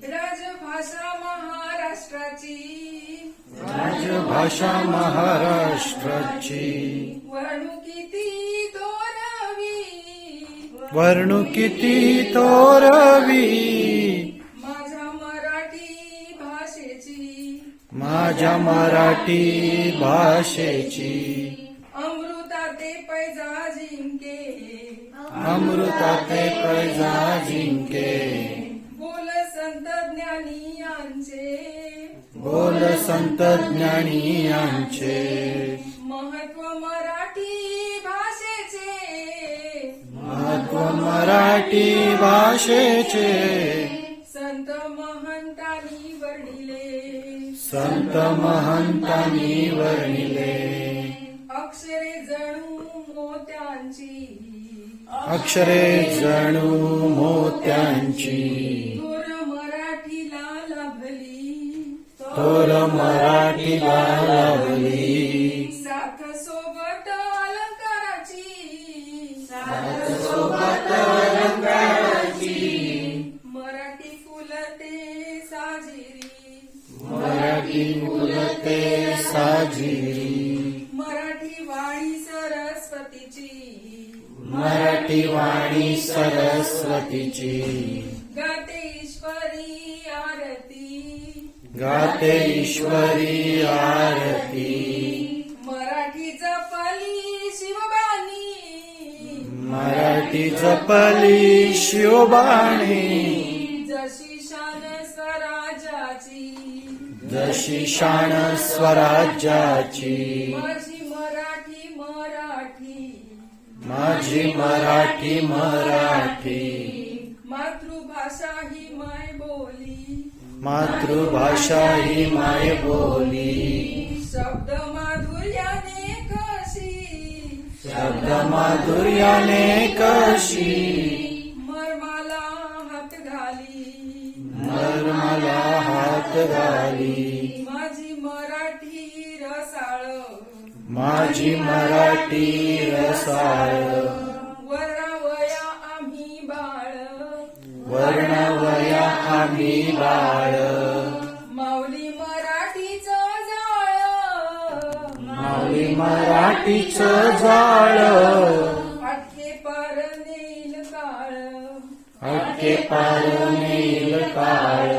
राजभाषा महाराष्ट्राची राजभाषा महाराष्ट्राची वर्णुकिती तोरावी वर्णुकिती तोरवी माझ्या मराठी भाषेची माझ्या मराठी भाषेची अमृताते पैजा जिंके अमृताते पैजा जिंके बोल संत ज्ञानी यांचे बोल संत ज्ञानी यांचे महत्व मराठी भाषेचे महत्व मराठी भाषेचे संत महंतांनी वर्णिले संत महंतांनी वर्णिले अक्षरे जणू मोत्यांची अक्षरे जणू मोत्यांची तोर मराठीला लाभली तोर मराठीला लाभली साथ सोबत अलंकाराची मराठी फुलते साजिरी मराठी फुलते साजिरी मराठी वाणी सरस्वतीची मराठी वाणी सरस्वतीची गाते ईश्वरी आरती गाते ईश्वरी आरती मराठी जपली शिवबानी मराठी जपली शिवबाणी जशी शान स्वराज्याची जशी शान स्वराज्याची माझी मराठी मराठी माझी मराठी मराठी मातृभाषा ही माय बोली मातृभाषा ही माय बोली शब्द माधुर्याने कशी शब्द माधुर्याने कशी मर्माला हात घाली मर्माला हात घाली माझी मराठी रसाळ माझी मराठी रसाळ वर्णावया आम्ही बाळ वर्णवया आम्ही बाळ माऊली मराठीचं जाळ माऊली मराठीचं जाळ अटके पार नेल काळ अटके पार नेल काळ